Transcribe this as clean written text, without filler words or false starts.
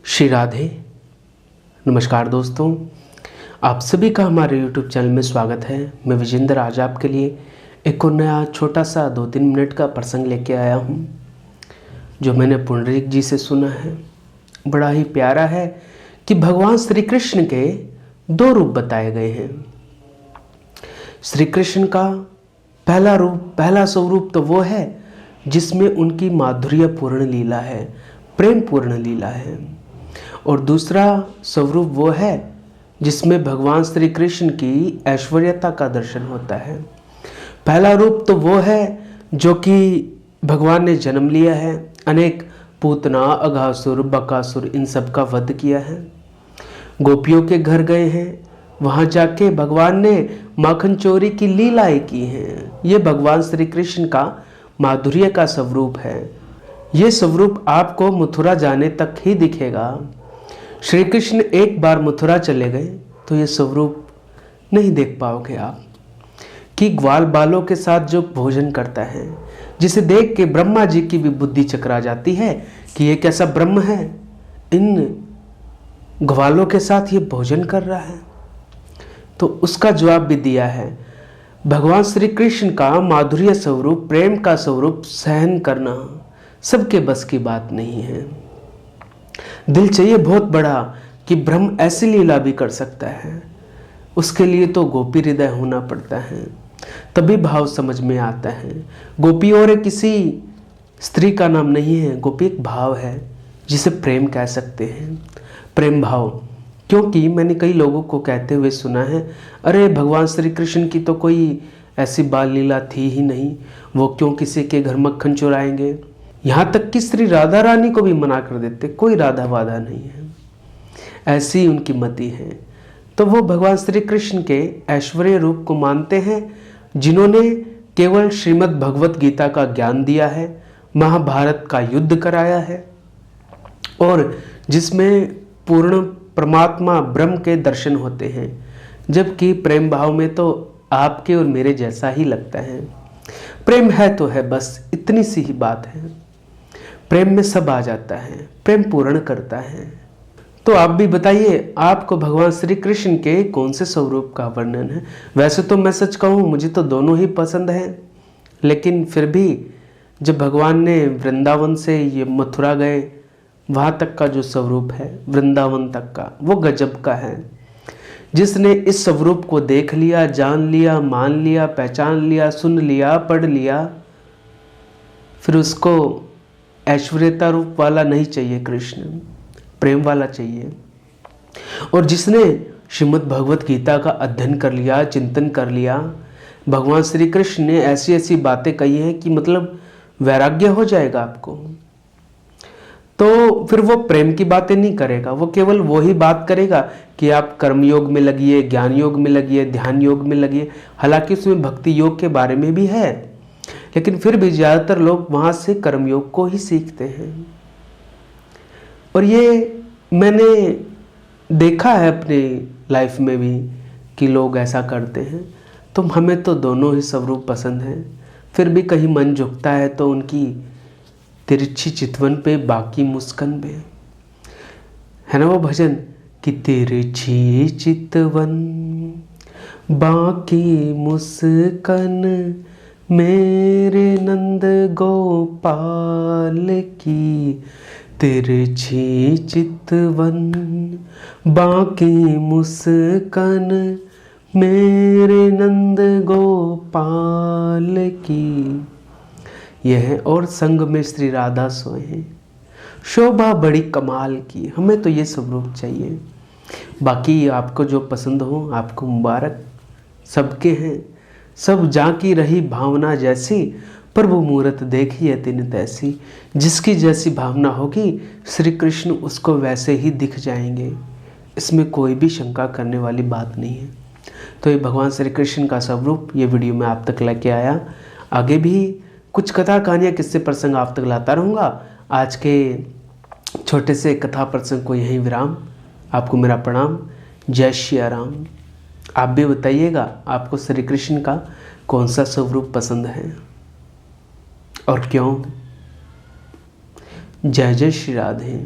श्री राधे। नमस्कार दोस्तों, आप सभी का हमारे YouTube चैनल में स्वागत है। मैं विजेंद्र आज आपके लिए एक और नया छोटा सा 2-3 मिनट का प्रसंग लेके आया हूँ जो मैंने पुंडरीक जी से सुना है। बड़ा ही प्यारा है कि भगवान श्री कृष्ण के 2 रूप बताए गए हैं। श्री कृष्ण का पहला स्वरूप तो वो है जिसमें उनकी माधुर्यपूर्ण लीला है, प्रेम पूर्ण लीला है, और दूसरा स्वरूप वो है जिसमें भगवान श्री कृष्ण की ऐश्वर्यता का दर्शन होता है। पहला रूप तो वो है जो कि भगवान ने जन्म लिया है, अनेक पूतना, अघासुर, बकासुर इन सब का वध किया है। गोपियों के घर गए हैं, वहाँ जाके भगवान ने माखन चोरी की लीलाएं की हैं। ये भगवान श्री कृष्ण का माधुर्य का स्वरूप है। ये स्वरूप आपको मथुरा जाने तक ही दिखेगा। श्री कृष्ण एक बार मथुरा चले गए तो ये स्वरूप नहीं देख पाओगे आप कि ग्वाल बालों के साथ जो भोजन करता है, जिसे देख के ब्रह्मा जी की भी बुद्धि चकरा जाती है कि ये कैसा ब्रह्म है, इन ग्वालों के साथ ये भोजन कर रहा है। तो उसका जवाब भी दिया है। भगवान श्री कृष्ण का माधुर्य स्वरूप, प्रेम का स्वरूप सहन करना सबके बस की बात नहीं है। दिल चाहिए बहुत बड़ा कि ब्रह्म ऐसी लीला भी कर सकता है। उसके लिए तो गोपी हृदय होना पड़ता है, तभी भाव समझ में आता है। गोपी और किसी स्त्री का नाम नहीं है, गोपी एक भाव है जिसे प्रेम कह सकते हैं, प्रेम भाव। क्योंकि मैंने कई लोगों को कहते हुए सुना है, अरे भगवान श्री कृष्ण की तो कोई ऐसी बाल लीला थी ही नहीं, वो क्यों किसी के घर मक्खन चुराएंगे। यहाँ तक कि श्री राधा रानी को भी मना कर देते, कोई राधा वादा नहीं है, ऐसी उनकी मति है। तो वो भगवान श्री कृष्ण के ऐश्वर्य रूप को मानते हैं, जिन्होंने केवल श्रीमद् भगवत गीता का ज्ञान दिया है, महाभारत का युद्ध कराया है, और जिसमें पूर्ण परमात्मा ब्रह्म के दर्शन होते हैं। जबकि प्रेम भाव में तो आपके और मेरे जैसा ही लगता है। प्रेम है तो है, बस इतनी सी ही बात है। प्रेम में सब आ जाता है, प्रेम पूर्ण करता है। तो आप भी बताइए, आपको भगवान श्री कृष्ण के कौन से स्वरूप का वर्णन है। वैसे तो मैं सच कहूँ, मुझे तो दोनों ही पसंद हैं, लेकिन फिर भी जब भगवान ने वृंदावन से ये मथुरा गए, वहाँ तक का जो स्वरूप है वृंदावन तक का, वो गजब का है। जिसने इस स्वरूप को देख लिया, जान लिया, मान लिया, पहचान लिया, सुन लिया, पढ़ लिया, फिर उसको ऐश्वर्यता रूप वाला नहीं चाहिए कृष्ण, प्रेम वाला चाहिए। और जिसने श्रीमद् भगवत गीता का अध्ययन कर लिया, चिंतन कर लिया, भगवान श्री कृष्ण ने ऐसी ऐसी बातें कही हैं कि मतलब वैराग्य हो जाएगा आपको। तो फिर वो प्रेम की बातें नहीं करेगा, वो केवल वही बात करेगा कि आप कर्मयोग में लगिए, ज्ञान योग में लगिए, ध्यान योग में लगिए। हालांकि उसमें भक्ति योग के बारे में भी है, लेकिन फिर भी ज़्यादातर लोग वहाँ से कर्मयोग को ही सीखते हैं। और ये मैंने देखा है अपने लाइफ में भी कि लोग ऐसा करते हैं। तो हमें तो दोनों ही स्वरूप पसंद हैं, फिर भी कहीं मन झुकता है तो उनकी तिरछी चितवन पे बाकी मुस्कान पे, है ना वो भजन कि तिरछी चितवन बाकी मुस्कान मेरे नंद गोपाल की, तिरछी चितवन बाकी मुस्कान मेरे नंद गोपाल की। यह है, और संग में श्री राधा सोए हैं, शोभा बड़ी कमाल की। हमें तो ये स्वरूप चाहिए। बाकी आपको जो पसंद हो, आपको मुबारक, सबके हैं। सब जाकी रही भावना जैसी, प्रभु मूरत देखी तिन तैसी। जिसकी जैसी भावना होगी श्री कृष्ण उसको वैसे ही दिख जाएंगे, इसमें कोई भी शंका करने वाली बात नहीं है। तो ये भगवान श्री कृष्ण का स्वरूप ये वीडियो में आप तक लेके आया। आगे भी कुछ कथा कहानियाँ, किस्से प्रसंग आप तक लाता रहूँगा। आज के छोटे से कथा प्रसंग को यहीं विराम। आपको मेरा प्रणाम। जय श्री राम। आप भी बताइएगा आपको श्री कृष्ण का कौन सा स्वरूप पसंद है और क्यों। जय जय श्री राधे।